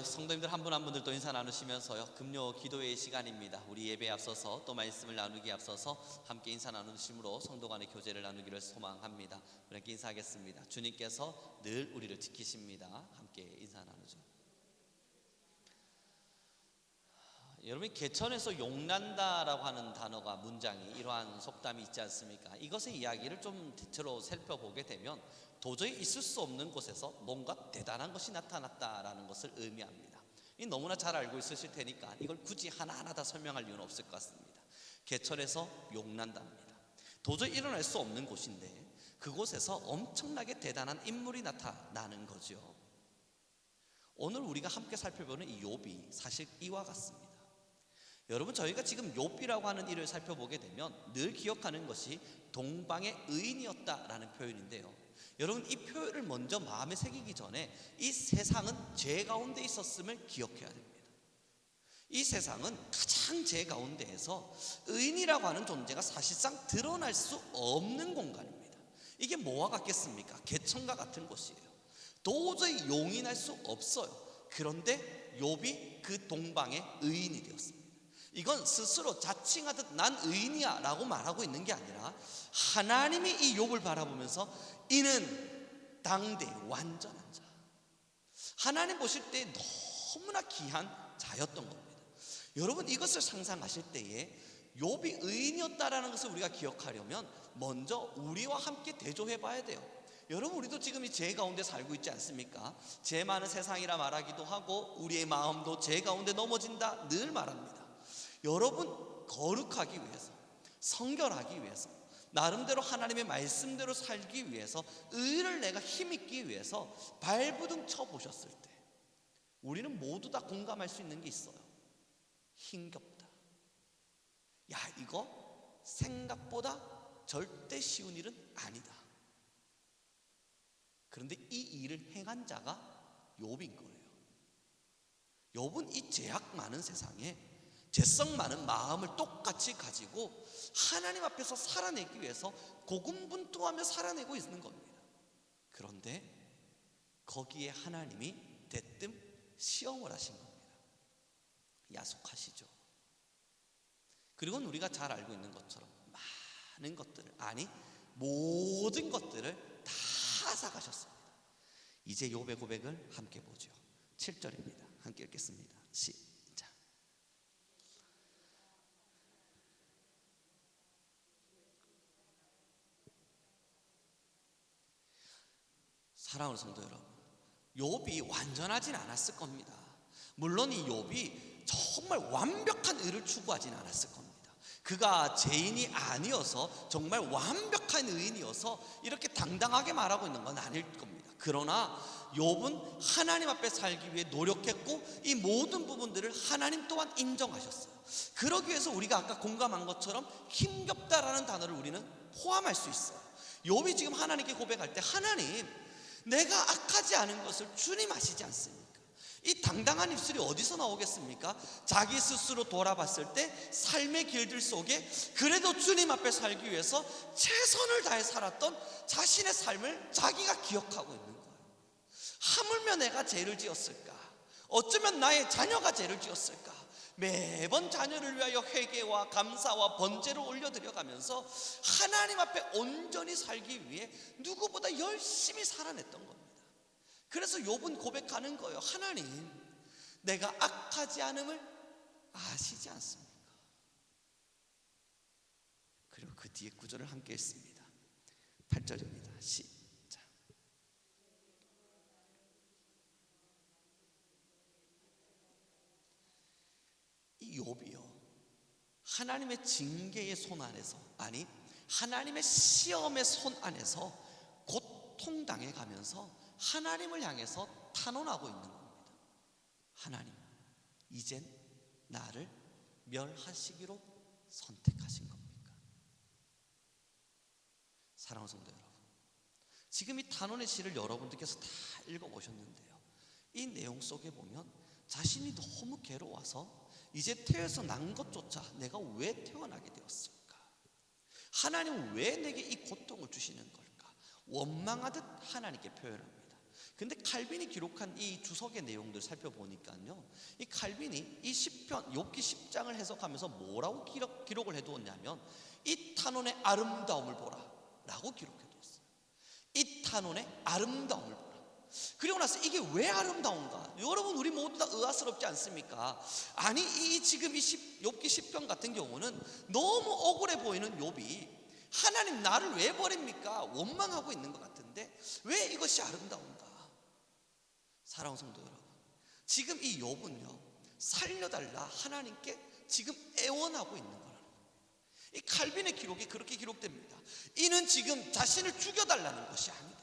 성도님들 한 분 한 분들 또 인사 나누시면서요, 금요 기도회의 시간입니다. 우리 예배에 앞서서 또 말씀을 나누기에 앞서서 함께 인사 나누심으로 성도 간의 교제를 나누기를 소망합니다. 우리 함께 인사하겠습니다. 주님께서 늘 우리를 지키십니다. 함께 인사 나누죠. 여러분이 개천에서 용난다라고 하는 단어가, 문장이, 이러한 속담이 있지 않습니까? 이것의 이야기를 좀 대체로 살펴보게 되면 도저히 있을 수 없는 곳에서 뭔가 대단한 것이 나타났다라는 것을 의미합니다. 이 너무나 잘 알고 있으실 테니까 이걸 굳이 하나하나 다 설명할 이유는 없을 것 같습니다. 개천에서 용난답니다. 도저히 일어날 수 없는 곳인데 그곳에서 엄청나게 대단한 인물이 나타나는 거죠. 오늘 우리가 함께 살펴보는 이 욥이 사실 이와 같습니다. 여러분, 저희가 지금 욥이라고 하는 일을 살펴보게 되면 늘 기억하는 것이 동방의 의인이었다라는 표현인데요, 여러분, 이 표현을 먼저 마음에 새기기 전에 이 세상은 죄 가운데 있었음을 기억해야 됩니다. 이 세상은 가장 죄 가운데에서 의인이라고 하는 존재가 사실상 드러날 수 없는 공간입니다. 이게 뭐와 같겠습니까? 개천과 같은 곳이에요. 도저히 용인할 수 없어요. 그런데 욥이 그 동방의 의인이 되었습니다. 이건 스스로 자칭하듯 난 의인이야 라고 말하고 있는 게 아니라 하나님이 이 욥을 바라보면서 이는 당대 완전한 자, 하나님 보실 때 너무나 귀한 자였던 겁니다. 여러분, 이것을 상상하실 때에 욥이 의인이었다라는 것을 우리가 기억하려면 먼저 우리와 함께 대조해 봐야 돼요. 여러분, 우리도 지금 이 죄 가운데 살고 있지 않습니까? 죄 많은 세상이라 말하기도 하고 우리의 마음도 죄 가운데 넘어진다 늘 말합니다. 여러분, 거룩하기 위해서, 성결하기 위해서, 나름대로 하나님의 말씀대로 살기 위해서, 의를 내가 힘있기 위해서 발부둥 쳐보셨을 때 우리는 모두 다 공감할 수 있는 게 있어요. 힘겹다. 야, 이거 생각보다 절대 쉬운 일은 아니다. 그런데 이 일을 행한 자가 욥인 거예요. 욥은 이 죄악 많은 세상에 죄성 많은 마음을 똑같이 가지고 하나님 앞에서 살아내기 위해서 고군분투하며 살아내고 있는 겁니다. 그런데 거기에 하나님이 대뜸 시험을 하신 겁니다. 야속하시죠. 그리고 우리가 잘 알고 있는 것처럼 많은 것들을, 아니 모든 것들을 다 앗아가셨습니다. 이제 욥의 고백을 함께 보죠. 7절입니다. 함께 읽겠습니다. 시작. 사랑하는 성도 여러분, 욥이 완전하진 않았을 겁니다. 물론 이 욥이 정말 완벽한 의를 추구하진 않았을 겁니다. 그가 죄인이 아니어서 정말 완벽한 의인이어서 이렇게 당당하게 말하고 있는 건 아닐 겁니다. 그러나 욥은 하나님 앞에 살기 위해 노력했고 이 모든 부분들을 하나님 또한 인정하셨어요. 그러기 위해서 우리가 아까 공감한 것처럼 힘겹다라는 단어를 우리는 포함할 수 있어요. 욥이 지금 하나님께 고백할 때, 하나님, 내가 악하지 않은 것을 주님 아시지 않습니까? 이 당당한 입술이 어디서 나오겠습니까? 자기 스스로 돌아봤을 때 삶의 길들 속에 그래도 주님 앞에 살기 위해서 최선을 다해 살았던 자신의 삶을 자기가 기억하고 있는 거예요. 하물며 내가 죄를 지었을까? 어쩌면 나의 자녀가 죄를 지었을까? 매번 자녀를 위하여 회개와 감사와 번제를 올려드려가면서 하나님 앞에 온전히 살기 위해 누구보다 열심히 살아냈던 겁니다. 그래서 욥은 고백하는 거예요. 하나님, 내가 악하지 않음을 아시지 않습니까? 그리고 그 뒤에 구절을 함께 읽습니다. 8절입니다. 시작. 이 욥이요, 하나님의 징계의 손 안에서, 아니 하나님의 시험의 손 안에서 고통당해 가면서 하나님을 향해서 탄원하고 있는 겁니다. 하나님, 이젠 나를 멸하시기로 선택하신 겁니까? 사랑하는 성도 여러분, 지금 이 탄원의 시를 여러분들께서 다 읽어보셨는데요, 이 내용 속에 보면 자신이 너무 괴로워서 이제 태어서 난 것조차 내가 왜 태어나게 되었을까? 하나님은 왜 내게 이 고통을 주시는 걸까? 원망하듯 하나님께 표현합니다. 근데 칼빈이 기록한 이 주석의 내용들 살펴보니까요, 이 칼빈이 이 시편 욥기 10장을 해석하면서 뭐라고 기록을 해두었냐면, 이 탄원의 아름다움을 보라 라고 기록해두었어요. 이 탄원의 아름다움을 보라. 그리고 나서 이게 왜 아름다운가? 여러분, 우리 모두 다 의아스럽지 않습니까? 아니, 이 지금 이 욥기 10편 같은 경우는 너무 억울해 보이는 욥이 하나님 나를 왜 버립니까? 원망하고 있는 것 같은데 왜 이것이 아름다운가? 사랑하는 성도 여러분, 지금 이 욥은요, 살려달라 하나님께 지금 애원하고 있는 거라는 거예요. 이 칼빈의 기록이 그렇게 기록됩니다. 이는 지금 자신을 죽여달라는 것이 아니다.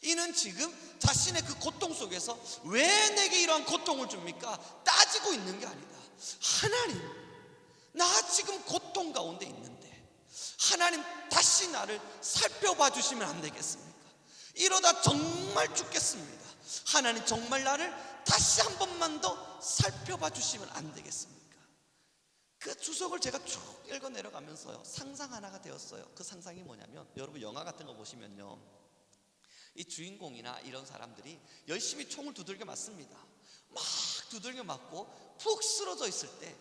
이는 지금 자신의 그 고통 속에서 왜 내게 이러한 고통을 줍니까? 따지고 있는 게 아니다. 하나님, 나 지금 고통 가운데 있는데 하나님 다시 나를 살펴봐 주시면 안 되겠습니까? 이러다 정말 죽겠습니다. 하나님, 정말 나를 다시 한 번만 더 살펴봐 주시면 안 되겠습니까? 그 주석을 제가 쭉 읽어 내려가면서요, 상상 하나가 되었어요. 그 상상이 뭐냐면, 여러분 영화 같은 거 보시면요, 이 주인공이나 이런 사람들이 열심히 총을 두들겨 맞습니다. 막 두들겨 맞고 푹 쓰러져 있을 때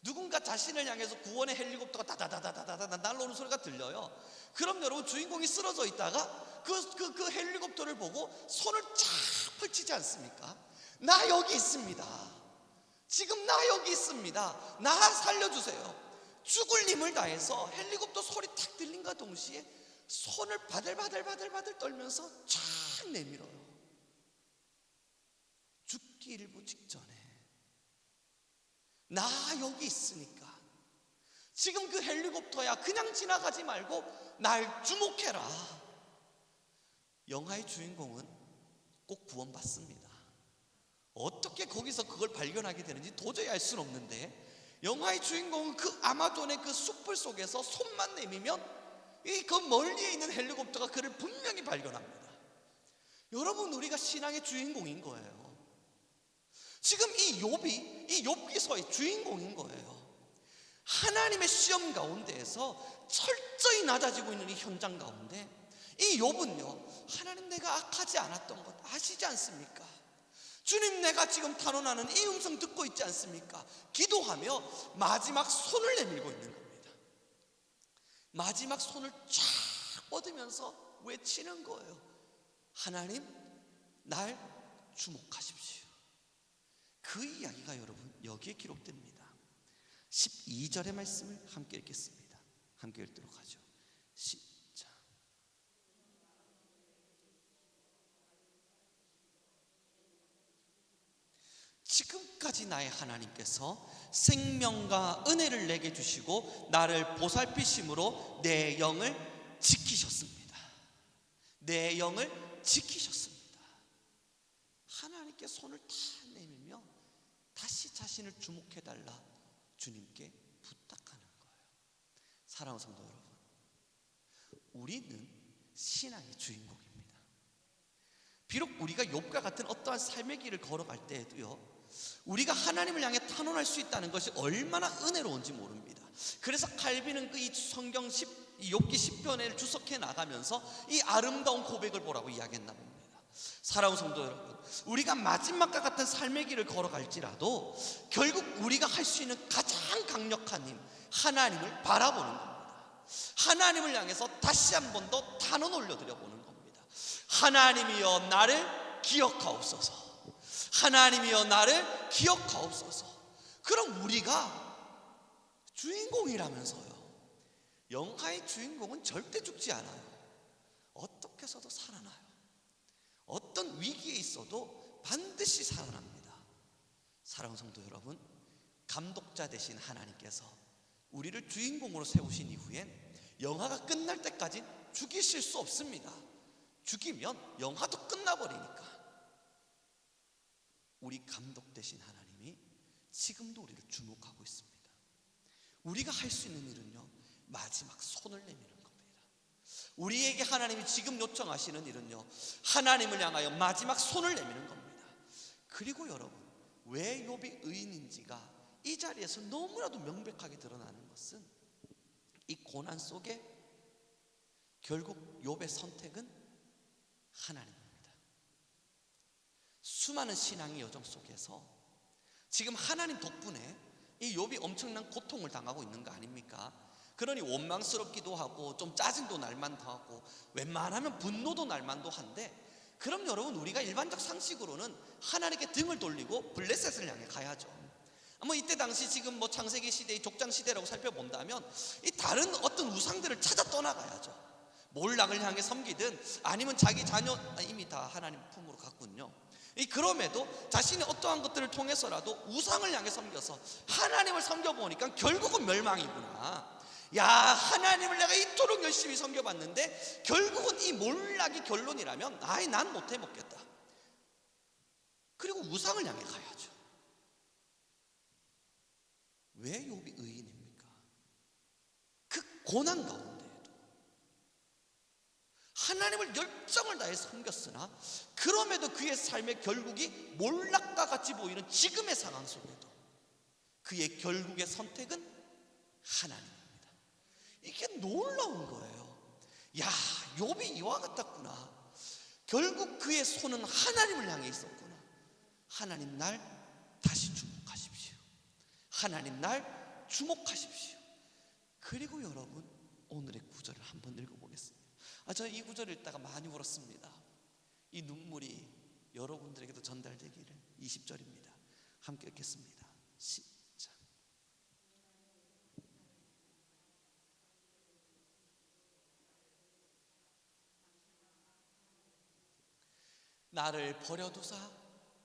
누군가 자신을 향해서 구원의 헬리콥터가 다다다다다다 날아오는 소리가 들려요. 그럼 여러분, 주인공이 쓰러져 있다가 그 헬리콥터를 보고 손을 쫙 펼치지 않습니까? 나 여기 있습니다. 지금 나 여기 있습니다. 나 살려주세요. 죽을 힘을 다해서 헬리콥터 소리 탁 들린과 동시에 손을 바들바들 떨면서 쫙 내밀어요. 죽기 일부 직전에 나 여기 있으니까 지금 그 헬리콥터야 그냥 지나가지 말고 날 주목해라. 영화의 주인공은 꼭 구원받습니다. 어떻게 거기서 그걸 발견하게 되는지 도저히 알 수는 없는데, 영화의 주인공은 그 아마존의 그 숲을 속에서 손만 내밀면 그 멀리에 있는 헬리콥터가 그를 분명히 발견합니다. 여러분, 우리가 신앙의 주인공인 거예요. 지금 이 욥이 이 욥기서의 주인공인 거예요. 하나님의 시험 가운데에서 철저히 낮아지고 있는 이 현장 가운데 이 욥은요, 하나님, 내가 악하지 않았던 것 아시지 않습니까? 주님, 내가 지금 탄원하는 이 음성 듣고 있지 않습니까? 기도하며 마지막 손을 내밀고 있는 겁니다. 마지막 손을 쫙 뻗으면서 외치는 거예요. 하나님, 날 주목하십시오. 그 이야기가 여러분 여기에 기록됩니다. 12절의 말씀을 함께 읽겠습니다. 함께 읽도록 하죠. 시작. 지금까지 나의 하나님께서 생명과 은혜를 내게 주시고 나를 보살피심으로 내 영을 지키셨습니다. 내 영을 지키셨습니다. 하나님께 손을 다 내밀며 다시 자신을 주목해달라 주님께 부탁하는 거예요. 사랑하는 성도 여러분, 우리는 신앙의 주인공입니다. 비록 우리가 욥과 같은 어떠한 삶의 길을 걸어갈 때에도요, 우리가 하나님을 향해 탄원할 수 있다는 것이 얼마나 은혜로운지 모릅니다. 그래서 칼빈은 이 성경 욥기 10편을 주석해 나가면서 이 아름다운 고백을 보라고 이야기했나 봅니다. 사랑하는 성도 여러분, 우리가 마지막과 같은 삶의 길을 걸어갈지라도 결국 우리가 할 수 있는 가장 강력한 힘, 하나님을 바라보는 겁니다. 하나님을 향해서 다시 한 번 더 탄원 올려드려 보는 겁니다. 하나님이여 나를 기억하옵소서. 하나님이여 나를 기억하옵소서. 그럼 우리가 주인공이라면서요, 영화의 주인공은 절대 죽지 않아요. 어떻게 해서도 살아나요. 어떤 위기에 있어도 반드시 살아납니다. 사랑하는 성도 여러분, 감독자 되신 하나님께서 우리를 주인공으로 세우신 이후엔 영화가 끝날 때까지 죽이실 수 없습니다. 죽이면 영화도 끝나버리니까. 우리 감독 되신 하나님이 지금도 우리를 주목하고 있습니다. 우리가 할 수 있는 일은요, 마지막 손을 내미는 겁니다. 우리에게 하나님이 지금 요청하시는 일은요, 하나님을 향하여 마지막 손을 내미는 겁니다. 그리고 여러분, 왜 욥이 의인인지가 이 자리에서 너무나도 명백하게 드러나는 것은, 이 고난 속에 결국 욥의 선택은 하나님입니다. 수많은 신앙의 여정 속에서 지금 하나님 덕분에 이 욥이 엄청난 고통을 당하고 있는 거 아닙니까? 그러니 원망스럽기도 하고 좀 짜증도 날만도 하고 웬만하면 분노도 날만도 한데, 그럼 여러분 우리가 일반적 상식으로는 하나님께 등을 돌리고 블레셋을 향해 가야죠. 이때 당시 지금 창세기 시대의 족장 시대라고 살펴본다면 이 다른 어떤 우상들을 찾아 떠나가야죠. 몰락을 향해 섬기든 아니면 자기 자녀 이미 다 하나님 품으로 갔군요. 그럼에도 자신의 어떠한 것들을 통해서라도 우상을 향해 섬겨서 하나님을 섬겨보니까 결국은 멸망이구나. 야, 하나님을 내가 이토록 열심히 섬겨봤는데 결국은 이 몰락이 결론이라면 난 못해 먹겠다. 그리고 우상을 향해 가야죠. 왜 욥이 의인입니까? 그 고난 가운데에도 하나님을 열정을 다해 섬겼으나 그럼에도 그의 삶의 결국이 몰락과 같이 보이는 지금의 상황 속에도 그의 결국의 선택은 하나님입니다. 이게 놀라운 거예요. 야, 욥이 이와 같았구나. 결국 그의 손은 하나님을 향해 있었구나. 하나님 날 다시 주목하십시오. 하나님 날 주목하십시오. 그리고 여러분, 오늘의 구절을 한번 읽어보겠습니다. 저는 이 구절을 읽다가 많이 울었습니다. 이 눈물이 여러분들에게도 전달되기를. 20절입니다. 함께 읽겠습니다. 시작. 나를 버려두사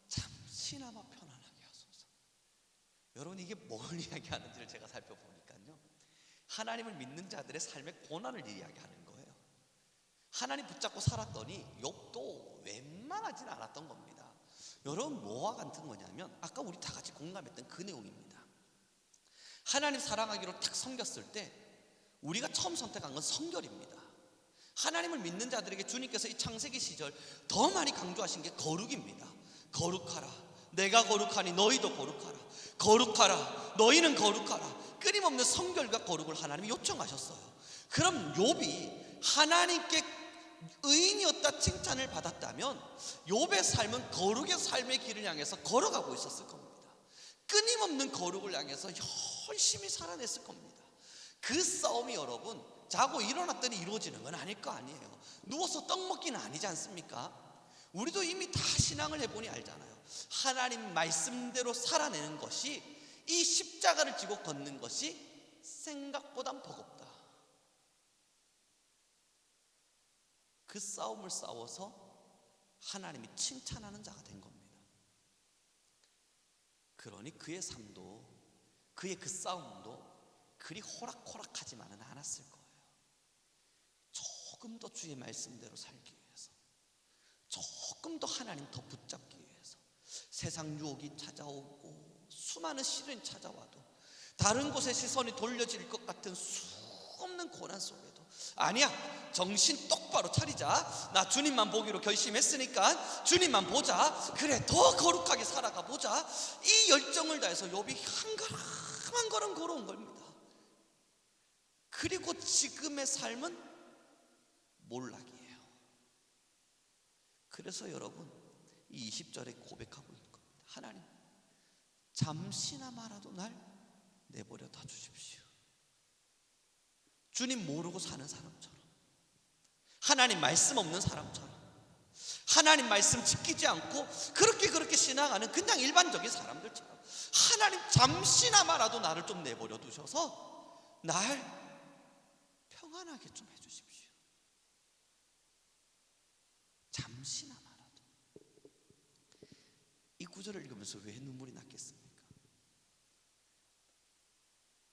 잠시나마 편안하게 하소서. 여러분, 이게 뭘 이야기하는지를 제가 살펴보니까요, 하나님을 믿는 자들의 삶의 고난을 이야기하는 거예요. 하나님 붙잡고 살았더니 욥도 웬만하진 않았던 겁니다. 여러분, 뭐와 같은 거냐면 아까 우리 다 같이 공감했던 그 내용입니다. 하나님 사랑하기로 딱 섬겼을 때 우리가 처음 선택한 건 성결입니다. 하나님을 믿는 자들에게 주님께서 이 창세기 시절 더 많이 강조하신 게 거룩입니다. 거룩하라, 내가 거룩하니 너희도 거룩하라. 거룩하라, 너희는 거룩하라. 끊임없는 성결과 거룩을 하나님이 요청하셨어요. 그럼 욥이 하나님께 의인이었다 칭찬을 받았다면 욥의 삶은 거룩의 삶의 길을 향해서 걸어가고 있었을 겁니다. 끊임없는 거룩을 향해서 열심히 살아냈을 겁니다. 그 싸움이 여러분 자고 일어났더니 이루어지는 건 아닐 거 아니에요. 누워서 떡 먹기는 아니지 않습니까? 우리도 이미 다 신앙을 해보니 알잖아요. 하나님 말씀대로 살아내는 것이, 이 십자가를 지고 걷는 것이 생각보단 버겁다. 그 싸움을 싸워서 하나님이 칭찬하는 자가 된 겁니다. 그러니 그의 삶도, 그의 그 싸움도 그리 호락호락하지만은 않았을 거예요. 조금 더 주의 말씀대로 살기 위해서, 조금 더 하나님 더 붙잡기 위해서 세상 유혹이 찾아오고 수많은 시련이 찾아와도, 다른 곳에 시선이 돌려질 것 같은 수없는 고난 속에도 아니야, 정신 똑바로 차리자. 나 주님만 보기로 결심했으니까 주님만 보자. 그래, 더 거룩하게 살아가 보자. 이 열정을 다해서 욥이 한 걸음 한 걸음 걸어온 겁니다. 그리고 지금의 삶은 몰락이에요. 그래서 여러분, 이 20절에 고백하고 있는 겁니다. 하나님, 잠시나마라도 날 내버려 둬 주십시오. 주님 모르고 사는 사람처럼, 하나님 말씀 없는 사람처럼, 하나님 말씀 지키지 않고 그렇게 지나가는 그냥 일반적인 사람들처럼 하나님 잠시나마라도 나를 좀 내버려 두셔서 날 평안하게 좀 해주십시오. 잠시나마라도. 이 구절을 읽으면서 왜 눈물이 났겠습니까?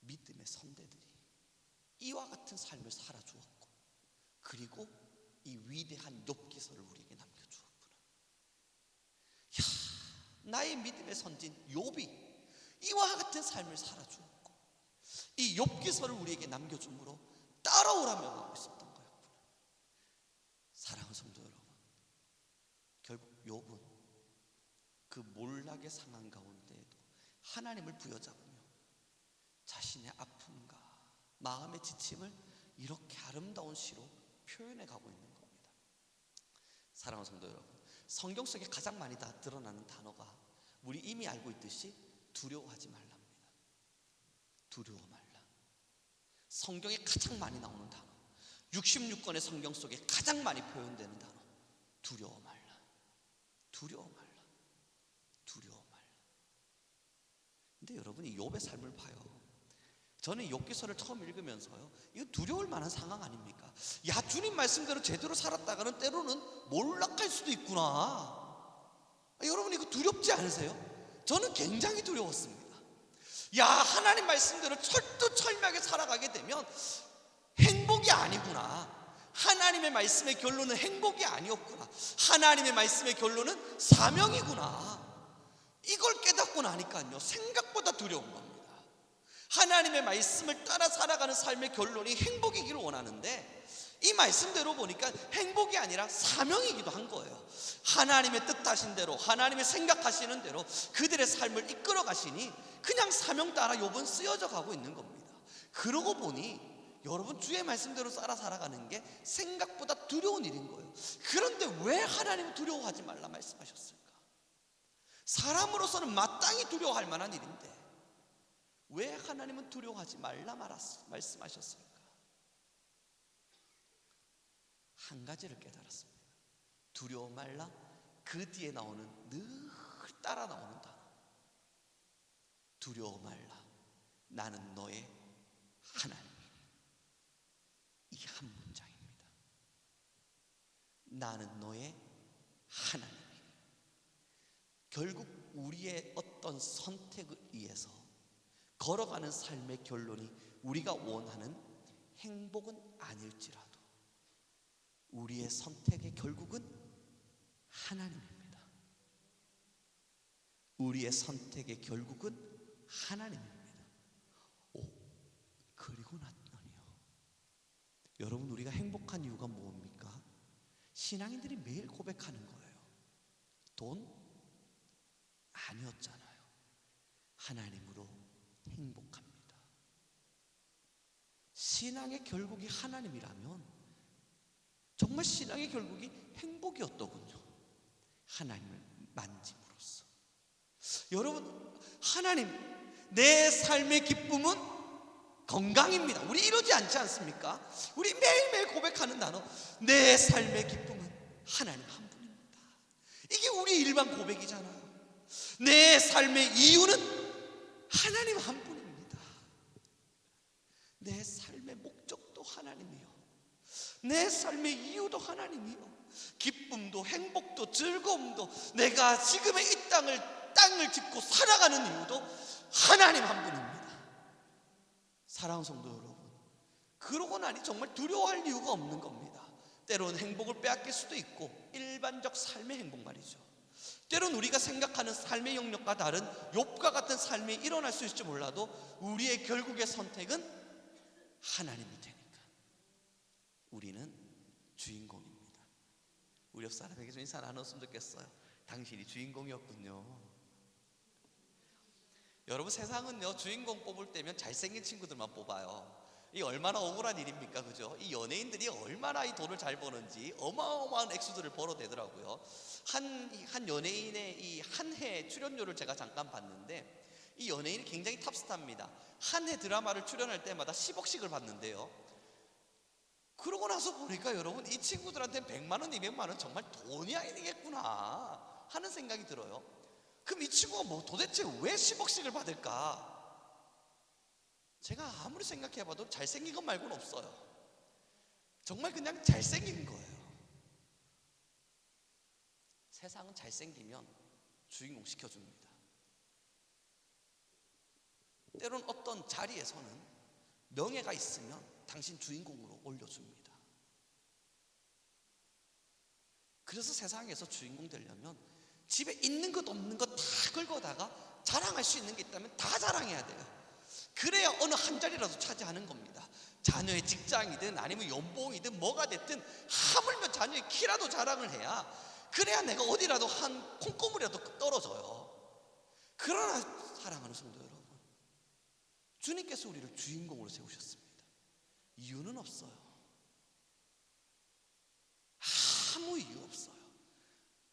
믿음의 선대들이 이와 같은 삶을 살아주었고, 그리고 이 위대한 욥기서를 우리에게 남겨주었구나. 야, 나의 믿음의 선진 욥이 이와 같은 삶을 살아주었고 이 욥기서를 우리에게 남겨줌으로 따라오라며 하고 있었던 거였구나. 사랑하는 성도 여러분, 결국 욥은 그 몰락의 상황 가운데에도 하나님을 부여잡으며 자신의 아픔과 마음의 지침을 이렇게 아름다운 시로 표현해 가고 있는 겁니다. 사랑하는 성도 여러분, 성경 속에 가장 많이 다 드러나는 단어가 우리 이미 알고 있듯이 두려워하지 말랍니다. 두려워 말라. 성경에 가장 많이 나오는 단어, 66권의 성경 속에 가장 많이 표현되는 단어, 두려워 말라. 두려워 말라. 두려워 말라. 근데 여러분이 욥의 삶을 봐요. 저는 욥기서를 처음 읽으면서요, 이거 두려울 만한 상황 아닙니까? 야, 주님 말씀대로 제대로 살았다가는 때로는 몰락할 수도 있구나. 여러분 이거 두렵지 않으세요? 저는 굉장히 두려웠습니다. 야, 하나님 말씀대로 철두철미하게 살아가게 되면 행복이 아니구나. 하나님의 말씀의 결론은 행복이 아니었구나. 하나님의 말씀의 결론은 사명이구나. 이걸 깨닫고 나니까요, 생각보다 두려운 겁니다. 하나님의 말씀을 따라 살아가는 삶의 결론이 행복이기를 원하는데, 이 말씀대로 보니까 행복이 아니라 사명이기도 한 거예요. 하나님의 뜻하신 대로, 하나님의 생각하시는 대로 그들의 삶을 이끌어 가시니 그냥 사명 따라 욥은 쓰여져 가고 있는 겁니다. 그러고 보니 여러분, 주의 말씀대로 따라 살아가는 게 생각보다 두려운 일인 거예요. 그런데 왜 하나님은 두려워하지 말라 말씀하셨을까? 사람으로서는 마땅히 두려워할 만한 일인데 왜 하나님은 두려워하지 말라 말씀하셨을까? 한 가지를 깨달았습니다. 두려워 말라, 그 뒤에 나오는, 늘 따라 나오는 단어, 두려워 말라, 나는 너의 하나님. 이 한 문장입니다. 나는 너의 하나님. 결국 우리의 어떤 선택에 의해서 걸어가는 삶의 결론이 우리가 원하는 행복은 아닐지라도 우리의 선택의 결국은 하나님입니다. 우리의 선택의 결국은 하나님입니다. 그리고 났더니요, 여러분, 우리가 행복한 이유가 뭡니까? 신앙인들이 매일 고백하는 거예요. 돈? 아니었잖아요. 하나님으로 행복합니다. 신앙의 결국이 하나님이라면 정말 신앙의 결국이 행복이었더군요. 하나님을 만짐으로써. 여러분, 하나님, 내 삶의 기쁨은 건강입니다. 우리 이러지 않지 않습니까? 우리 매일매일 고백하는 단어, 내 삶의 기쁨은 하나님 한 분입니다. 이게 우리 일반 고백이잖아요. 내 삶의 이유는 하나님 한 분입니다. 내 삶의 목적도 하나님이요, 내 삶의 이유도 하나님이요, 기쁨도 행복도 즐거움도 내가 지금의 이 땅을 짚고 살아가는 이유도 하나님 한 분입니다. 사랑하는 성도 여러분, 그러고 나니 정말 두려워할 이유가 없는 겁니다. 때로는 행복을 빼앗길 수도 있고, 일반적 삶의 행복 말이죠. 때로는 우리가 생각하는 삶의 영역과 다른 욥과 같은 삶이 일어날 수 있을지 몰라도 우리의 결국의 선택은 하나님이 되니까 우리는 주인공입니다. 우리 옆 사람에게 좀 인사 나눴으면 좋겠어요. 당신이 주인공이었군요. 여러분, 세상은요, 주인공 뽑을 때면 잘생긴 친구들만 뽑아요. 이 얼마나 억울한 일입니까, 그죠? 이 연예인들이 얼마나 이 돈을 잘 버는지 어마어마한 액수들을 벌어대더라고요. 한 연예인의 이 한 해 출연료를 제가 잠깐 봤는데, 이 연예인이 굉장히 탑스타입니다. 한 해 드라마를 출연할 때마다 10억씩을 받는데요. 그러고 나서 보니까 여러분, 이 친구들한테 100만 원, 200만 원 정말 돈이 아니겠구나 하는 생각이 들어요. 그럼 이 친구가 뭐 도대체 왜 10억씩을 받을까? 제가 아무리 생각해봐도 잘생긴 것 말고는 없어요. 정말 그냥 잘생긴 거예요. 세상은 잘생기면 주인공 시켜줍니다. 때론 어떤 자리에서는 명예가 있으면 당신 주인공으로 올려줍니다. 그래서 세상에서 주인공 되려면 집에 있는 것 없는 것 다 긁어다가 자랑할 수 있는 게 있다면 다 자랑해야 돼요. 그래야 어느 한 자리라도 차지하는 겁니다. 자녀의 직장이든 아니면 연봉이든 뭐가 됐든 하물며 자녀의 키라도 자랑을 해야, 그래야 내가 어디라도 한 콩고물이라도 떨어져요. 그러나 사랑하는 성도 여러분, 주님께서 우리를 주인공으로 세우셨습니다. 이유는 없어요. 아무 이유 없어요.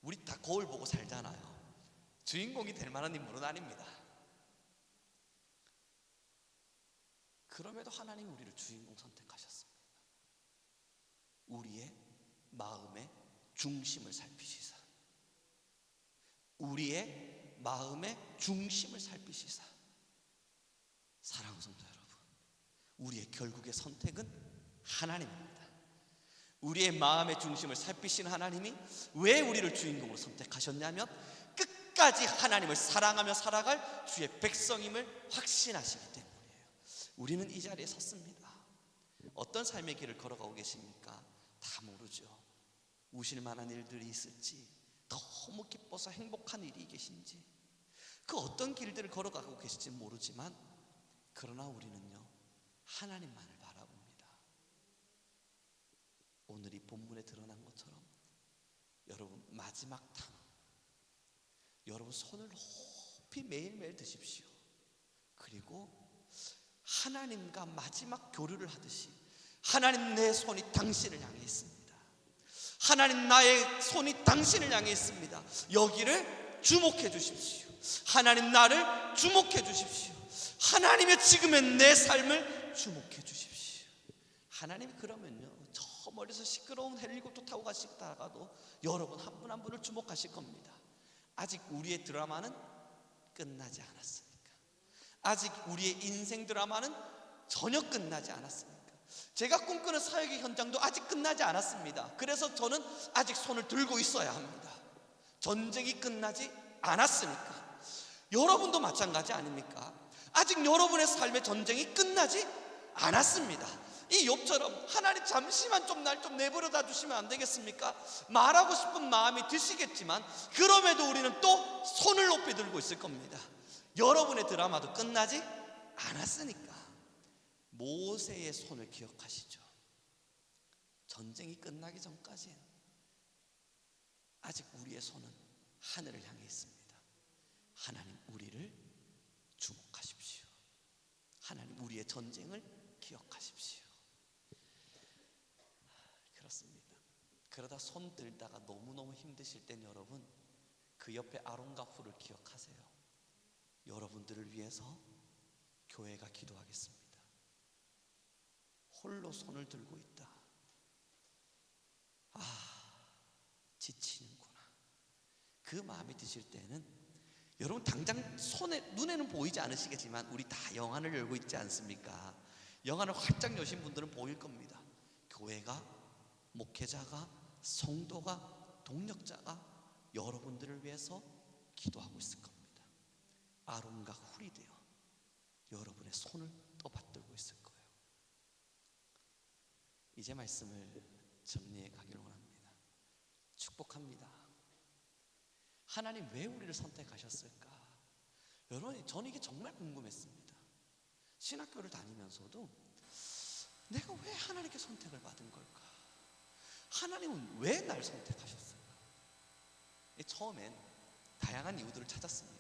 우리 다 거울 보고 살잖아요. 주인공이 될 만한 인물은 아닙니다. 그럼에도 하나님 우리를 주인공 선택하셨습니다. 우리의 마음의 중심을 살피시사, 우리의 마음의 중심을 살피시사. 사랑하는 성도 여러분, 우리의 결국의 선택은 하나님입니다. 우리의 마음의 중심을 살피시는 하나님이 왜 우리를 주인공으로 선택하셨냐면 끝까지 하나님을 사랑하며 살아갈 주의 백성임을 확신하시기 때문이에요. 우리는 이 자리에 섰습니다. 어떤 삶의 길을 걸어가고 계십니까? 다 모르죠. 우실 만한 일들이 있을지, 너무 기뻐서 행복한 일이 계신지, 그 어떤 길들을 걸어가고 계실지 모르지만, 그러나 우리는요 하나님만을 바라봅니다. 오늘 이 본문에 드러난 것처럼 여러분 마지막 탕, 여러분 손을 높이 매일매일 드십시오. 그리고 하나님과 마지막 교류를 하듯이, 하나님 내 손이 당신을 향해 있습니다. 하나님 나의 손이 당신을 향해 있습니다. 여기를 주목해 주십시오. 하나님 나를 주목해 주십시오. 하나님의 지금의 내 삶을 주목해 주십시오. 하나님이 그러면요 저 멀리서 시끄러운 헬리콥터 타고 가시다가도 여러분 한 분 한 분을 주목하실 겁니다. 아직 우리의 드라마는 끝나지 않았으니까. 아직 우리의 인생 드라마는 전혀 끝나지 않았으니까. 제가 꿈꾸는 사역의 현장도 아직 끝나지 않았습니다. 그래서 저는 아직 손을 들고 있어야 합니다. 전쟁이 끝나지 않았으니까. 여러분도 마찬가지 아닙니까? 아직 여러분의 삶의 전쟁이 끝나지 않았습니다. 이 욥처럼 하나님 잠시만 좀 날 좀 내버려다 주시면 안 되겠습니까? 말하고 싶은 마음이 드시겠지만 그럼에도 우리는 또 손을 높이 들고 있을 겁니다. 여러분의 드라마도 끝나지 않았으니까. 모세의 손을 기억하시죠? 전쟁이 끝나기 전까지는 아직 우리의 손은 하늘을 향해 있습니다. 하나님 우리를 주목하십시오. 하나님 우리의 전쟁을 기억하십시오. 그렇습니다. 그러다 손 들다가 너무너무 힘드실 땐 여러분 그 옆에 아론과 훌을 기억하세요. 여러분들을 위해서 교회가 기도하겠습니다. 홀로 손을 들고 있다. 지치는구나. 그 마음이 드실 때는 여러분 당장 눈에는 보이지 않으시겠지만 우리 다 영안을 열고 있지 않습니까? 영안을 활짝 여신 분들은 보일 겁니다. 교회가, 목회자가, 성도가, 동력자가 여러분들을 위해서 기도하고 있을 겁니다. 아론과 훌이 되어 여러분의 손을 떠받들고 있을 거예요. 이제 말씀을 정리해 가기를 원합니다. 축복합니다. 하나님 왜 우리를 선택하셨을까? 여러분 저는 이게 정말 궁금했습니다. 신학교를 다니면서도 내가 왜 하나님께 선택을 받은 걸까? 하나님은 왜 날 선택하셨을까? 처음엔 다양한 이유들을 찾았습니다.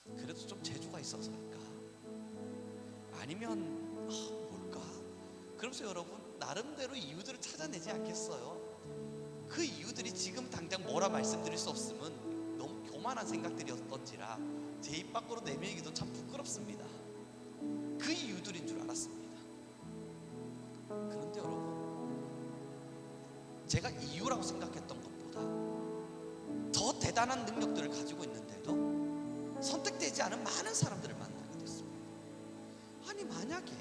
그래도 좀 재주가 있어서일까? 아니면 뭘까? 그러면서 여러분 나름대로 이유들을 찾아내지 않겠어요? 그 이유들이 지금 당장 뭐라 말씀드릴 수 없으면 너무 교만한 생각들이었던지라 제 입 밖으로 내밀기도 참 부끄럽습니다. 그 이유들인 줄 알았습니다. 그런데 여러분 제가 이유라고 생각했던 것보다 더 대단한 능력들을 가지고 있는데도 선택되지 않은 많은 사람들을 만나게 됐습니다. 아니 만약에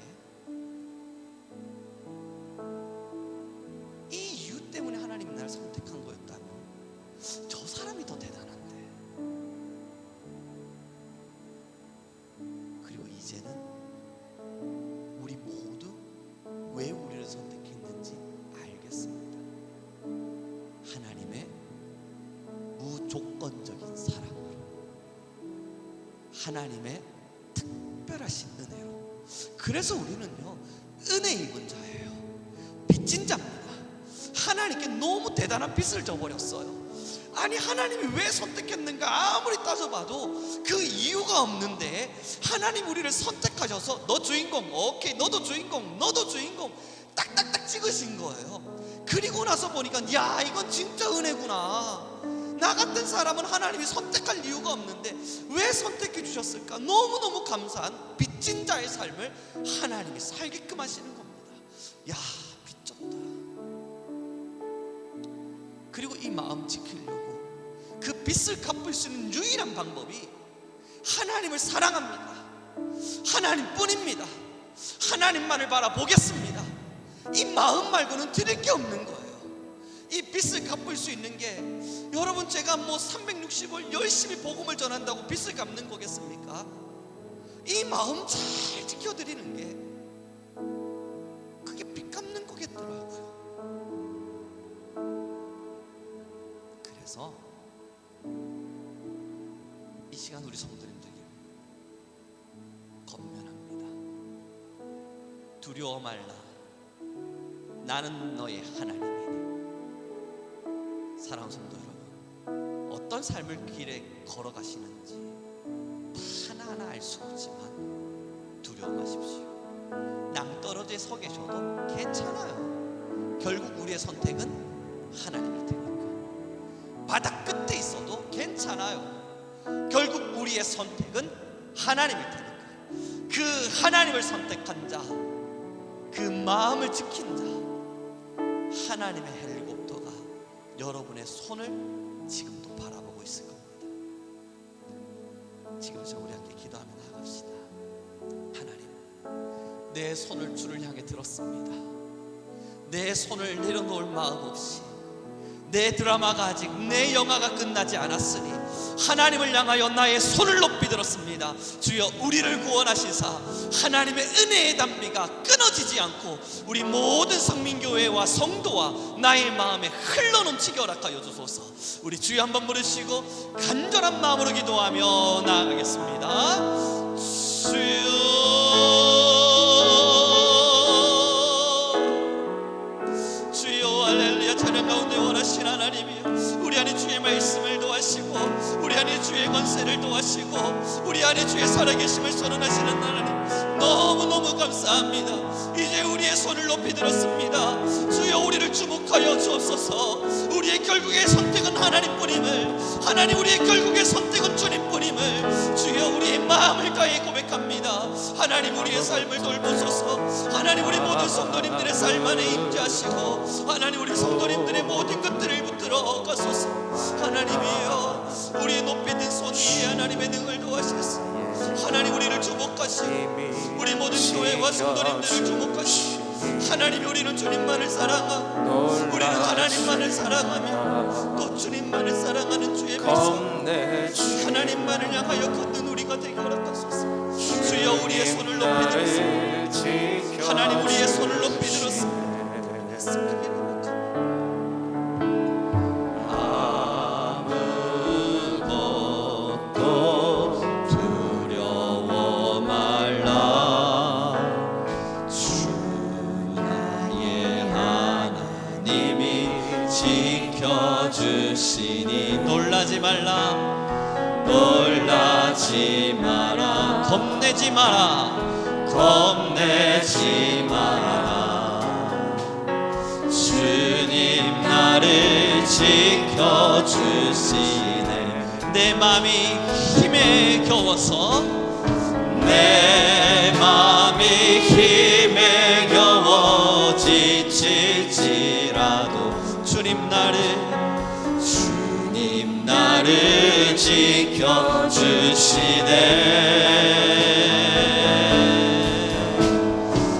이 이유 때문에 하나님이 날 선택한 거였다면 저 사람이 더 대단한데. 그리고 이제는 우리 모두 왜 우리를 선택했는지 알겠습니다. 하나님의 무조건적인 사랑으로, 하나님의 특별하신 은혜로. 그래서 우리는요 은혜 입은 자예요. 빚진 자입니다. 하나님께 너무 대단한 빚을 져버렸어요. 아니 하나님이 왜 선택했는가 아무리 따져봐도 그 이유가 없는데 하나님 우리를 선택하셔서 너 주인공, 오케이 너도 주인공, 너도 주인공 딱딱딱 찍으신 거예요. 그리고 나서 보니까 야, 이건 진짜 은혜구나. 나 같은 사람은 하나님이 선택할 이유가 없는데 왜 선택해 주셨을까? 너무너무 감사한 빚진 자의 삶을 하나님이 살게끔 하시는 겁니다. 야, 빚졌다. 그리고 이 마음 지키려고 그 빚을 갚을 수 있는 유일한 방법이 하나님을 사랑합니다. 하나님뿐입니다. 하나님만을 바라보겠습니다. 이 마음 말고는 드릴 게 없는 거예요. 이 빚을 갚을 수 있는 게, 여러분 제가 뭐 360을 열심히 복음을 전한다고 빚을 갚는 거겠습니까? 이 마음 잘 지켜드리는 게 그게 빚 갚는 거겠더라고요. 그래서 이 시간 우리 성도님들에게 권면합니다. 두려워 말라. 나는 너의 하나님이니. 사랑하는 성도 여러분, 어떤 삶을 길에 걸어가시는지 하나하나 알 수 없지만 두려워 마십시오. 낭떠러지에 서 계셔도 괜찮아요. 결국 우리의 선택은 하나님일 테니까. 바닥 끝에 있어도 괜찮아요. 결국 우리의 선택은 하나님일 테니까. 그 하나님을 선택한 자, 그 마음을 지킨 자, 하나님의 헬리콥터가 여러분의 손을 지금도 바라보고 있을 겁니다. 지금부터 우리 함께 기도하며 나아갑시다. 하나님, 내 손을 주를 향해 들었습니다. 내 손을 내려놓을 마음 없이, 내 드라마가 아직, 내 영화가 끝나지 않았으니 하나님을 향하여 나의 손을 높이 들었습니다. 주여, 우리를 구원하시사 하나님의 은혜의 담비가 끊어지지 않고 우리 모든 성민교회와 성도와 나의 마음에 흘러넘치게 허락하여 주소서. 우리 주여 한번 부르시고 간절한 마음으로 기도하며 나아가겠습니다. 주여, 할렐루야. 찬양 가운데 원하신 하나님이여, 우리 안에 주의 말씀을 도하시고 우리 안에 주의 권세를 도하시고 우리 안에 주의 살아계심을 선언하시는 하나님, 너무너무 감사합니다. 이제 우리의 손을 높이 들었습니다. 주여, 우리를 주목하여 주옵소서. 우리의 결국의 선택은 하나님뿐임을, 하나님, 우리의 결국의 선택은 주님뿐임을 주여, 우리의 마음을 다해 고백합니다. 하나님, 우리의 삶을 돌보소서. 하나님, 우리 모든 성도님들의 삶 안에 임재하시고 하나님, 우리 성도님들의 모든 것들을 붙들어 가소서. 하나님이여, 우리의 높이 든 손 위에 하나님의 능을 도하시겠습니다. 하나님, 우리를 주목하시고 우리 모든 교회와 성도님들을 주목하시고 하나님, 우리는 주님만을 사랑하고 우리는 하나님만을 사랑하며 또 주님만을 사랑하는 주의 백성, 하나님만을 향하여 걷는 우리가 되게 허락하소서. 주여, 우리의 손을 높이 들었습니다. 하나님, 우리의 손을 높이 들었습니다. 지켜주시니 놀라지 말라, 놀라지 마라, 겁내지 마라, 겁내지 마라. 주님 나를 지켜주시네. 내 맘이 힘에 겨워서, 내 맘이 힘에 겨워 지칠지라도 주님 나를 지켜주시네.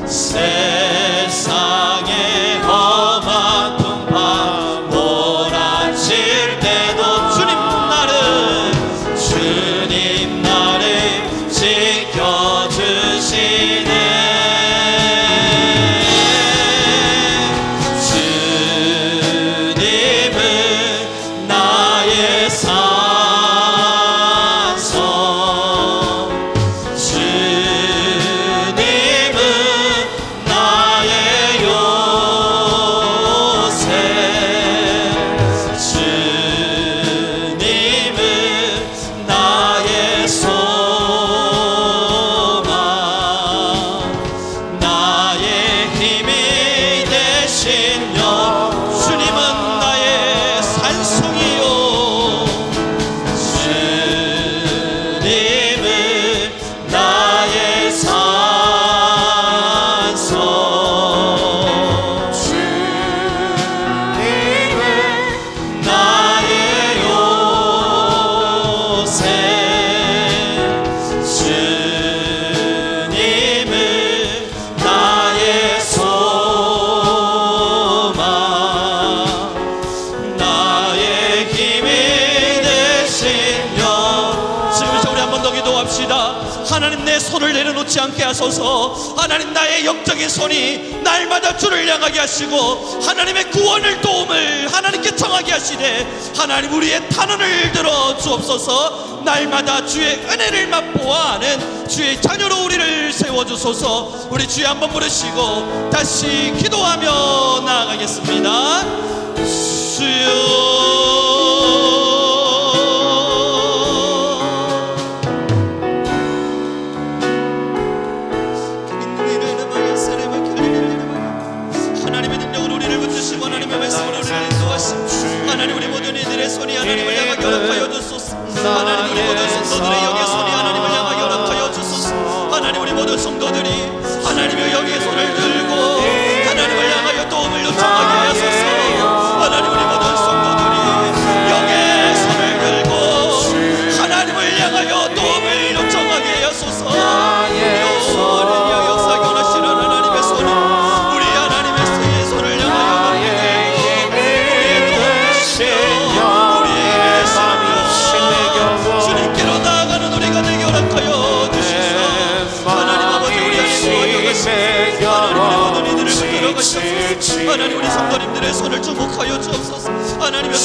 세상에 험한 풍파 몰아칠 때도 주님 나를 지켜주시네. 손을 내려놓지 않게 하소서. 하나님, 나의 영적인 손이 날마다 주를 향하게 하시고 하나님의 구원을 도움을 하나님께 청하게 하시되 하나님, 우리의 탄원을 들어 주옵소서. 날마다 주의 은혜를 맛보아 하는 주의 자녀로 우리를 세워주소서. 우리 주여 한번 부르시고 다시 기도하며 나아가겠습니다. 주여, 하나님의 능력으로 우리를 붙드시고 하나님의 말씀으로 우리를 인도하시고 하나님, 우리 모든 이들의 손이 하나님을 향하게 허락하여 주소서. 하나님, 우리 모든 성도들의 영의 손이 하나님을 향하게 허락하여 주소서. 하나님, 우리 모든 성도들이 하나님의 영의 손을 들고 하나님을 향하여 도움을 요청하게 하소서. 하나님, 우리 모든 성도들이 영의 손을 들고 하나님을 향하여 도움을 요청하게 하소서. 역사 변하시는 하나님의 손을 우리 하나님의 손을 향하여 우리의 도움이시여 우리의 삶이여 주님께로 나아가는 우리가 되게 허락하여 주시소. 하나님 아버지, 우리 안에 도와주시고 하나님, 우리 모든 이들을 붙들어 가시옵소서. 하나님, 우리 성도님들의 손을 주목하여 주옵소서. 하나님의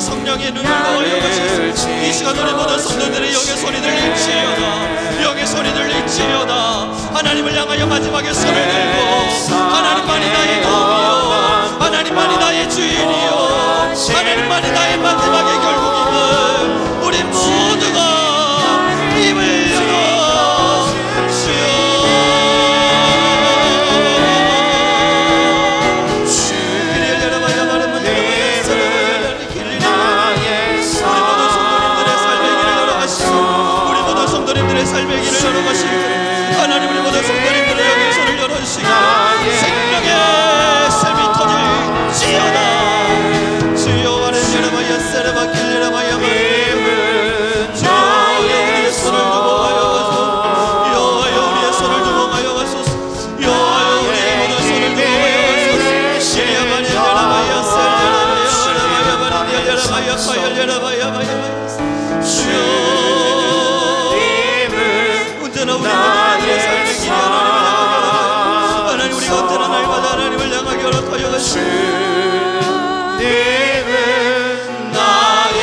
성령의 눈을 넣어여 가시옵소서. 이 시간 우리 모든 성도들의 영의 손이 들릴지어다. 영의 손이 들릴지어다. 하나님을 향하여 마지막에 손을 들고 하나님만이 나의 도움이요 하나님만이 나의 주인이요 하나님만이 나의 마지막의 결국임을 우리 모두가 입을 열어 주여. 삶의 길을 열어가시고 하나님, 우리 모든 성도님들의 영의 손을 열어주시고 생명의 샘이 터질지어다. 주여, 아레제라마야 세레바길레라마야 주여, 우리의 손을 주목하여 가소서. 여호와여, 우리의 손을 주목하여 가소서. 여호와여, 우리의 모든 손을 주목하여 가소서. 시리아마리아라마야 셀레라마야 파열레라마야 파열레라마야 주여, 언제나 우리 모두의 삶의 길이 하나님을 향하게 하나님, 우리가 언제나 날마다 하나님을 향하게 허락하여 가시고 주님은 나의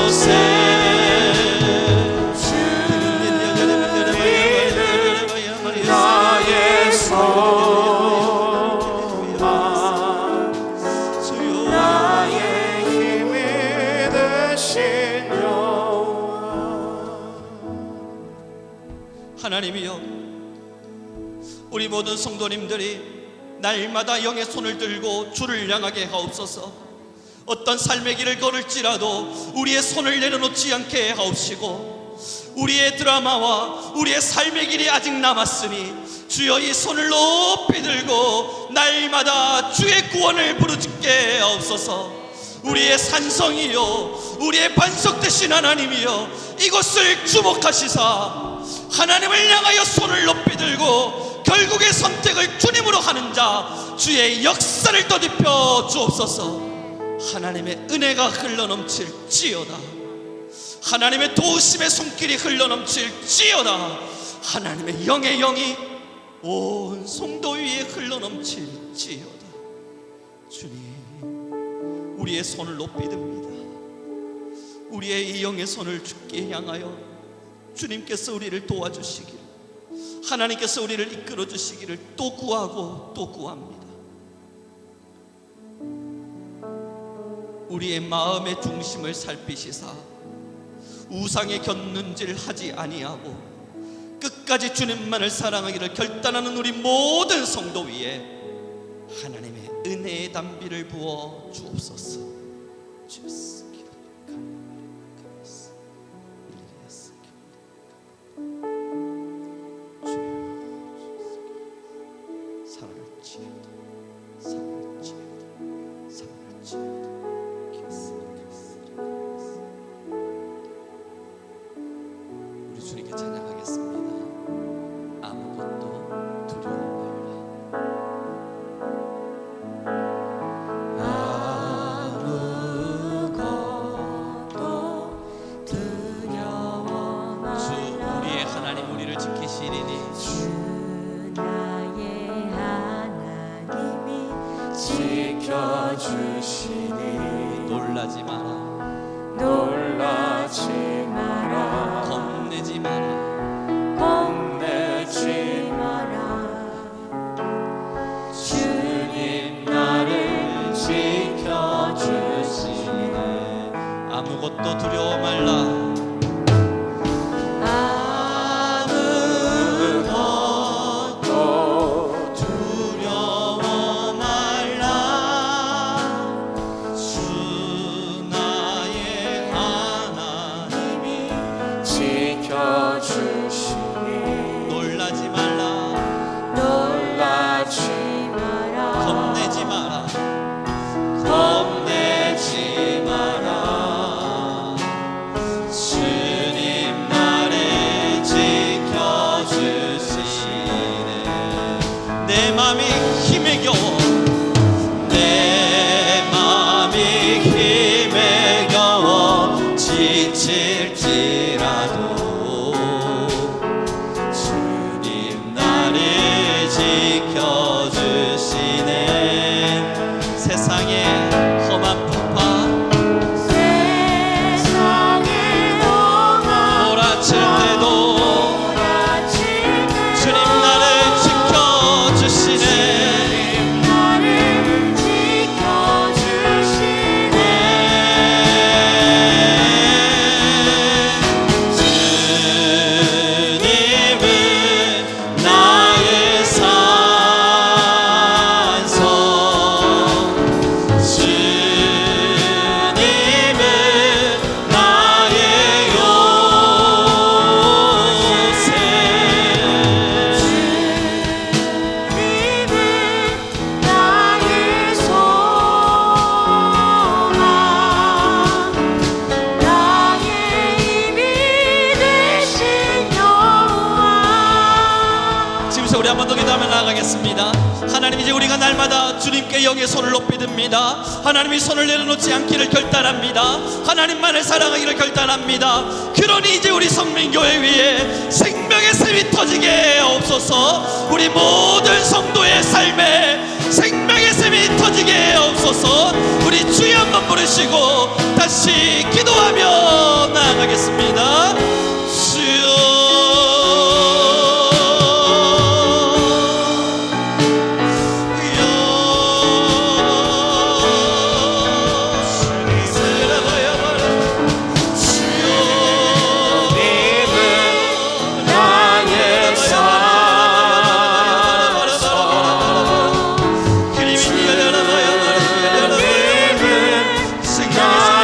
요새 주님은 나의 소망 주여, 나의 힘이 되신 하나님이여, 우리 모든 성도님들이 날마다 영의 손을 들고 주를 향하게 하옵소서. 어떤 삶의 길을 걸을지라도 우리의 손을 내려놓지 않게 하옵시고 우리의 드라마와 우리의 삶의 길이 아직 남았으니 주여, 이 손을 높이 들고 날마다 주의 구원을 부르짖게 하옵소서. 우리의 산성이요 우리의 반석 되신 하나님이여, 이것을 주목하시사 하나님을 향하여 손을 높이 들고 결국의 선택을 주님으로 하는 자 주의 역사를 더딥혀 주옵소서. 하나님의 은혜가 흘러넘칠지어다. 하나님의 도우심의 손길이 흘러넘칠지어다. 하나님의 영의 영이 온 성도 위에 흘러넘칠지어다. 주님, 우리의 손을 높이 듭니다. 우리의 이 영의 손을 주께 향하여 주님께서 우리를 도와주시기를, 하나님께서 우리를 이끌어 주시기를 또 구하고 또 구합니다. 우리의 마음의 중심을 살피시사 우상의 곁눈질 하지 아니하고 끝까지 주님만을 사랑하기를 결단하는 우리 모든 성도 위에 하나님의 은혜의 단비를 부어 주옵소서. 주옵소서. 우리 주님께 찬양하겠습니다. 아무것도 두려워 말라. 아무것도 지켜주시니 놀라지 마라 놀라지 마라 겁내지 마라 겁내지 마라 주님 나를 지켜주시네 아무것도 두려워 말라 아무것도 두려워 말라 주 나의 하나님이 지켜주시니 놀라지 말라 놀라지 마라 겁내지 마라 겁내지 마라 주님 나를 지켜주시네 내 맘이 힘에 겨워 내 맘이 힘에 겨워 지칠지라도 주님 나를 지켜주시네 세상의 험한 풍파 세상의 험한 몰아칠 때도 주님 나를 지켜주시네 나를 지켜주시네 주님은 나의 산성 주님은 나의 요새 주님은 나의 소망 나의 힘이 되신 여호와 지금서 우리 한 번 더 기도하며 나아가겠습니다. 하나님 이제 우리가 날마다 주님께 여기에 손을 높이 듭니다. 하나님이 손을 내려놓지 않기를 결단합니다. 하나님만을 사랑하기를 결단합니다. 그러니 이제 우리 성민교회 위에 생명의 샘이 터지게 없소서. 우리 모든 성도의 삶에 생명의 샘이 터지게 없소서. 우리 주여 한번 부르시고 다시 기도하며 나아가겠습니다. 주여 주님은 나의 산성 주님은 나의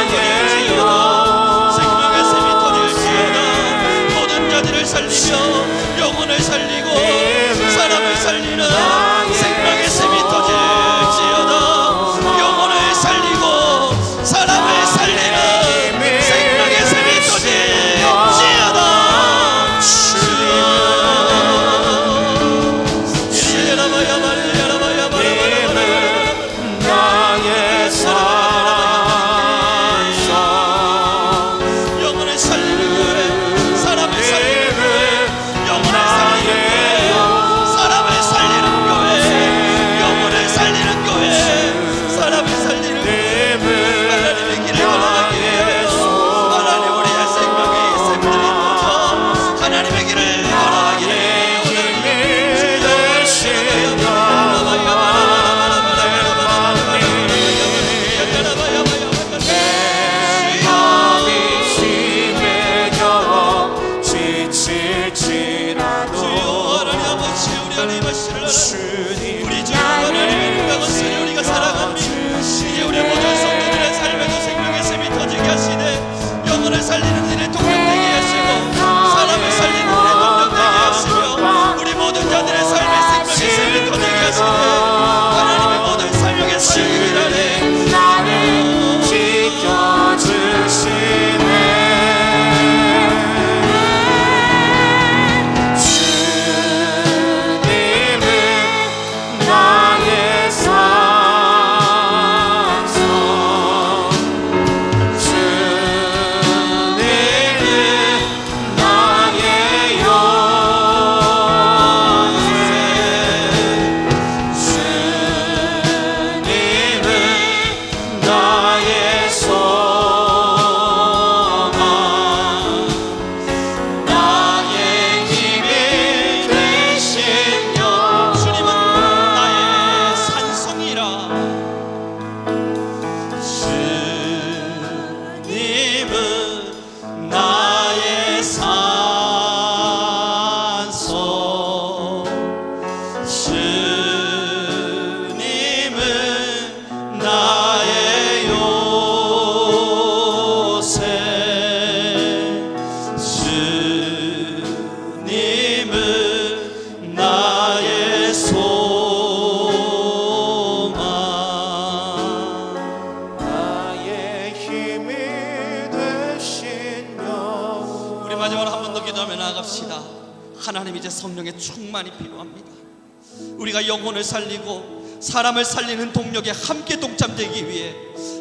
하나님, 이제 성령의 충만이 필요합니다. 우리가 영혼을 살리고 사람을 살리는 동력에 함께 동참되기 위해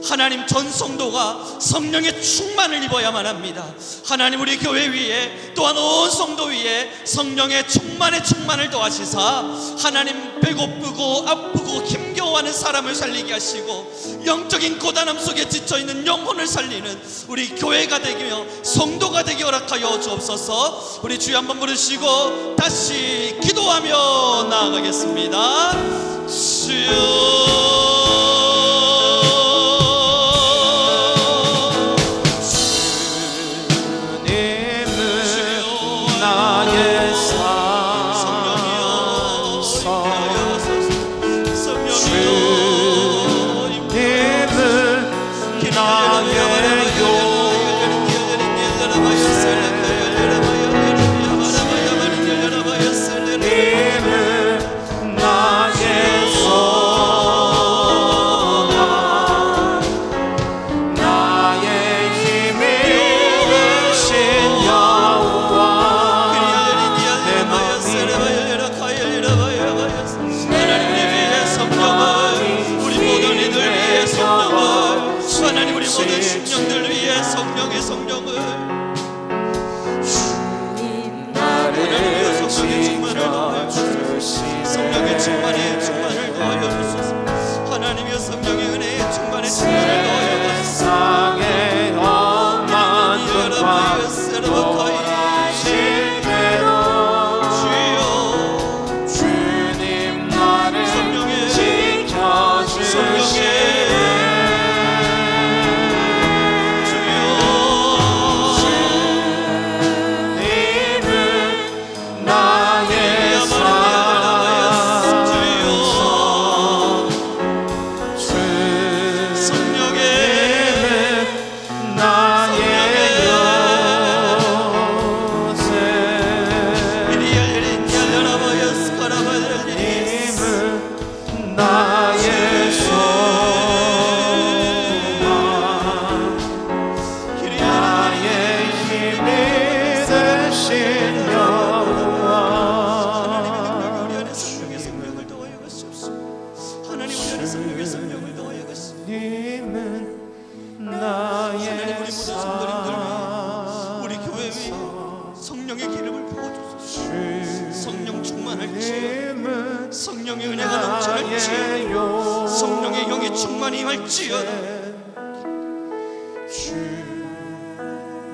하나님, 전 성도가 성령의 충만을 입어야만 합니다. 하나님, 우리 교회 위에 또한 온 성도 위에 성령의 충만을 더하시사 하나님, 배고프고 아프고 힘겨워하는 사람을 살리게 하시고 영적인 고단함 속에 지쳐있는 영혼을 살리는 우리 교회가 되며 성도가 되게 허락하여 주옵소서. 우리 주여 한번 부르시고 다시 기도하며 나아가겠습니다. 주여, 모든 심령들 위해 성령의 성령을 주님 나를 지켜주시네. 성령의 충만을 더하여 주소서. 하나님의 성령의 은혜의 충만을 더하여 주소서. 세상의 험한 것과 도와실 때도 주여, 주님 나를 지켜주시네. 성령의 기름을 부어주소서. 성령 충만할지어다. 성령의 은혜가 넘쳐날지어다. 성령의 영이 충만히 임할지어다.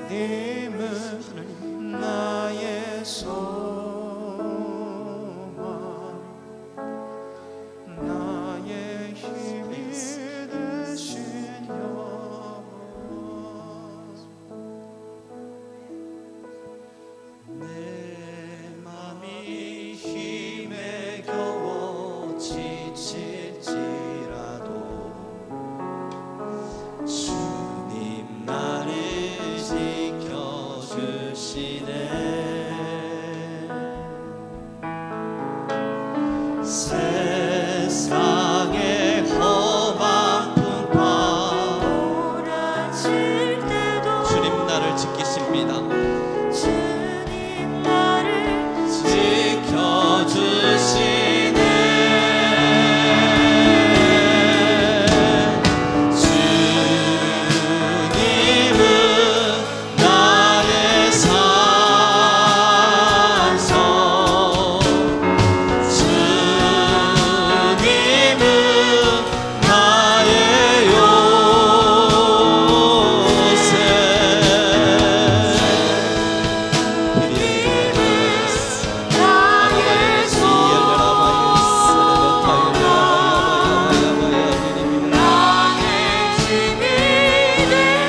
주님은 나의 소망, 나의 힘이 되신 여호와. 내 맘이 힘에 겨워 지칠지라도 주님 나를 지켜주시네. 세상의 험한 풍파 몰아칠 때도 주님 나를 지키십니다. 주님 나를 지켜주시네. 주님은 나의 산성, 주님은 나의 요새.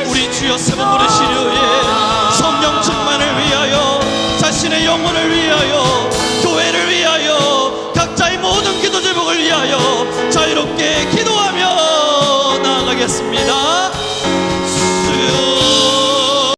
우리 주여 세번 부르시려에 성령 충만을 위하여, 자신의 영혼을 위하여